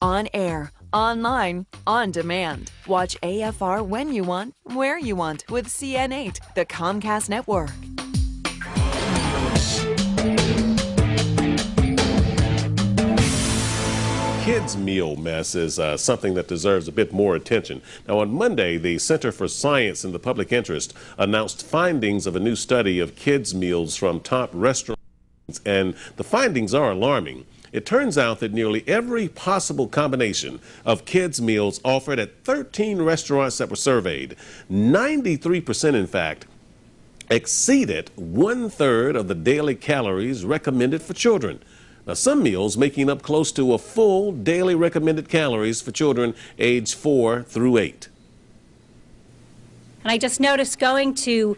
On air, online, on demand. Watch AFR when you want, where you want with CN8, the Comcast network. Kids' meal mess is something that deserves a bit more attention. Now, on Monday, the Center for Science in the Public Interest announced findings of a new study of kids' meals from top restaurants, and the findings are alarming. It turns out that nearly every possible combination of kids' meals offered at 13 restaurants that were surveyed, 93% in fact, exceeded 1/3 of the daily calories recommended for children. Now, some meals making up close to a full daily recommended calories for children aged 4 through 8. And I just noticed going to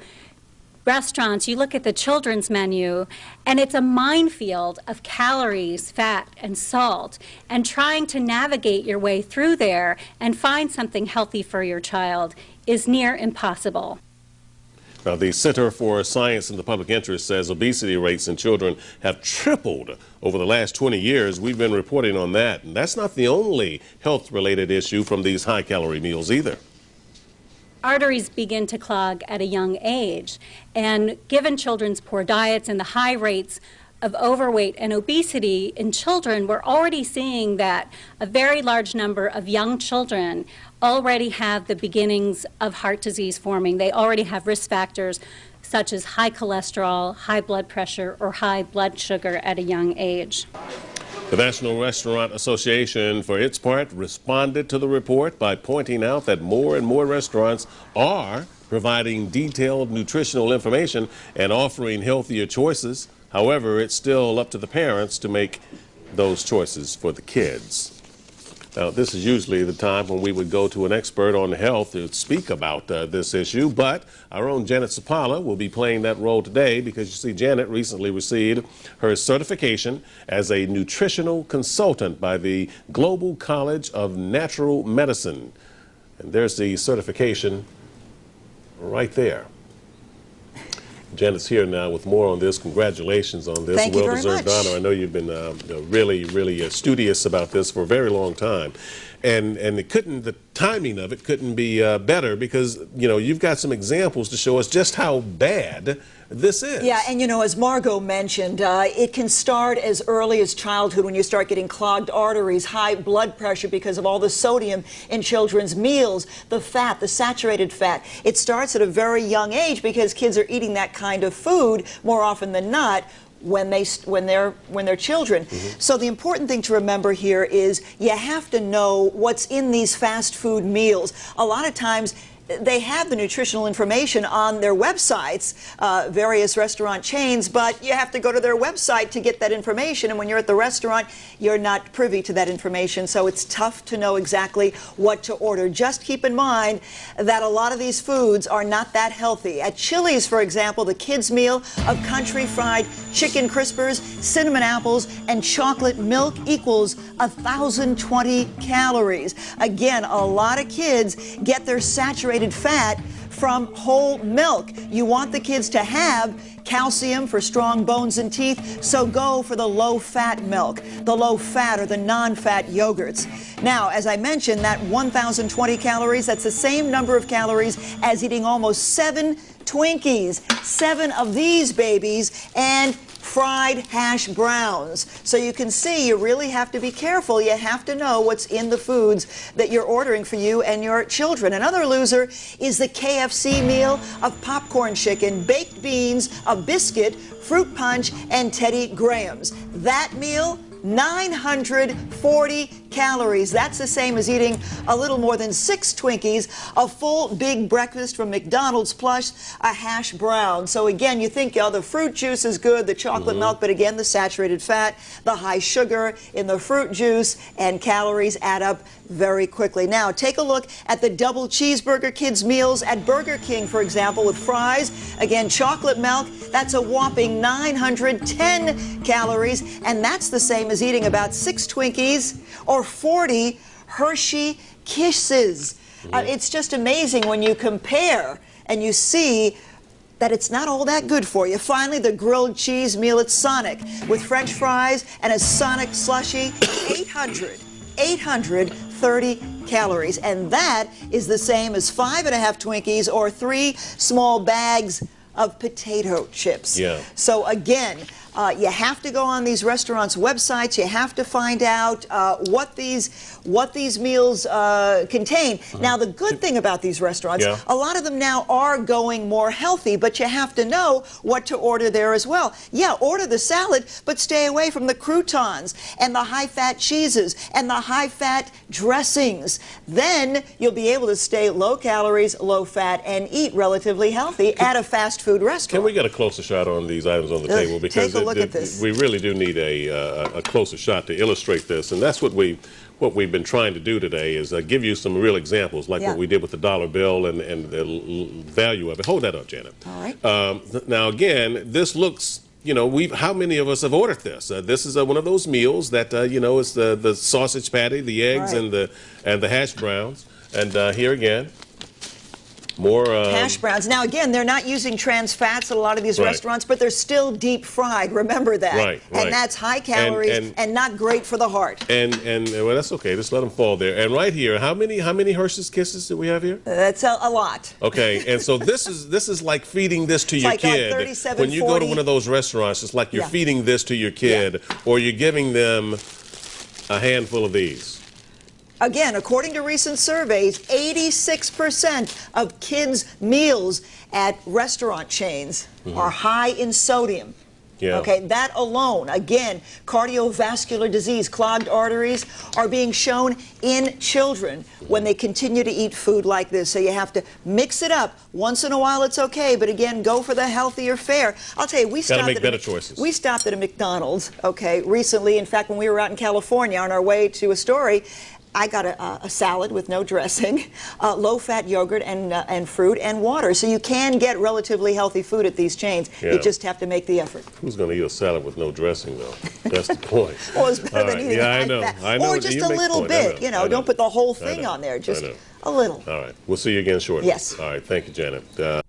restaurants, you look at the children's menu, and it's a minefield of calories, fat, and salt. And trying to navigate your way through there and find something healthy for your child is near impossible. Now, the Center for Science in the Public Interest says obesity rates in children have tripled over the last 20 years. We've been reporting on that. And that's not the only health-related issue from these high-calorie meals either. Arteries begin to clog at a young age, and given children's poor diets and the high rates of overweight and obesity in children, we're already seeing that a very large number of young children already have the beginnings of heart disease forming. They already have risk factors such as high cholesterol, high blood pressure, or high blood sugar at a young age. The National Restaurant Association, for its part, responded to the report by pointing out that more and more restaurants are providing detailed nutritional information and offering healthier choices. However, it's still up to the parents to make those choices for the kids. Now, this is usually the time when we would go to an expert on health to speak about this issue, but our own Janet Sapala will be playing that role today because, you see, Janet recently received her certification as a nutritional consultant by the Global College of Natural Medicine. And there's the certification right there. Janet's here now with more on this. Congratulations on this well-deserved honor. I know you've been really studious about this for a very long time, and the timing of it couldn't be better because you've got some examples to show us just how bad this is. Yeah, and as Margot mentioned, it can start as early as childhood when you start getting clogged arteries, high blood pressure because of all the sodium in children's meals, the fat, the saturated fat. It starts at a very young age because kids are eating that kind of food more often than not when they're children. So the important thing to remember here is you have to know what's in these fast food meals. A lot of times they have the nutritional information on their websites, various restaurant chains, but you have to go to their website to get that information, and when you're at the restaurant, you're not privy to that information, so it's tough to know exactly what to order. Just keep in mind that a lot of these foods are not that healthy. At Chili's, for example, the kids' meal of country fried chicken crispers, cinnamon apples, and chocolate milk equals 1,020 calories. Again, a lot of kids get their saturated fat from whole milk. You want the kids to have calcium for strong bones and teeth, so go for the low-fat milk, the low-fat or the non-fat yogurts. Now, as I mentioned, that 1,020 calories, that's the same number of calories as eating almost 7 Twinkies, 7 of these babies, and fried hash browns. So you can see you really have to be careful. You have to know what's in the foods that you're ordering for you and your children. Another loser is the KFC meal of popcorn chicken, baked beans, a biscuit, fruit punch, and Teddy Grahams. That meal, 940 calories. That's the same as eating a little more than 6 Twinkies, a full big breakfast from McDonald's, plus a hash brown. So again, you think, the fruit juice is good, the chocolate milk, but again, the saturated fat, the high sugar in the fruit juice, and calories add up very quickly. Now, take a look at the double cheeseburger kids meals at Burger King, for example, with fries. Again, chocolate milk, that's a whopping 910 calories, and that's the same as eating about 6 Twinkies or 40 Hershey Kisses. It's just amazing when you compare and you see that it's not all that good for you. Finally, the grilled cheese meal at Sonic with French fries and a Sonic slushie, 830 calories, and that is the same as 5.5 Twinkies or 3 small bags of potato chips. Yeah. So again, you have to go on these restaurants' websites. You have to find out what these meals contain. Now, the good thing about these restaurants, a lot of them now are going more healthy, but you have to know what to order there as well. Yeah, order the salad, but stay away from the croutons and the high-fat cheeses and the high-fat dressings. Then you'll be able to stay low calories, low fat, and eat relatively healthy at a fast food restaurant. Can we get a closer shot on these items on the table? Because take a look at this. We really do need a closer shot to illustrate this, and that's what we've been trying to do today is give you some real examples, like what we did with the dollar bill and the value of it. Hold that up, Janet. All right. Now, again, this looks. You know, how many of us have ordered this? This is one of those meals that you know, it's the sausage patty, the eggs, and the hash browns. And here again, more hash browns. Now again, they're not using trans fats at a lot of these restaurants, but they're still deep fried. Remember that. Right. And that's high calories and not great for the heart. And well, that's okay. Just let them fall there. And right here, how many Hershey's Kisses do we have here? That's a lot. Okay. And so this is like feeding this to your kid. When you go to one of those restaurants, it's like you're feeding this to your kid, or you're giving them a handful of these. Again, according to recent surveys, 86% of kids' meals at restaurant chains are high in sodium. Yeah. Okay, that alone, again, cardiovascular disease, clogged arteries are being shown in children when they continue to eat food like this. So you have to mix it up. Once in a while, it's okay, but again, go for the healthier fare. I'll tell you, we stopped at a McDonald's, okay, recently. In fact, when we were out in California on our way to a story, I got a salad with no dressing, low-fat yogurt and fruit and water. So you can get relatively healthy food at these chains. You just have to make the effort. Who's going to eat a salad with no dressing, though? That's the point. Well, it's better than eating high fat. I know. Or just a little bit. You know, don't put the whole thing on there. Just a little. All right. We'll see you again shortly. Yes. All right. Thank you, Janet.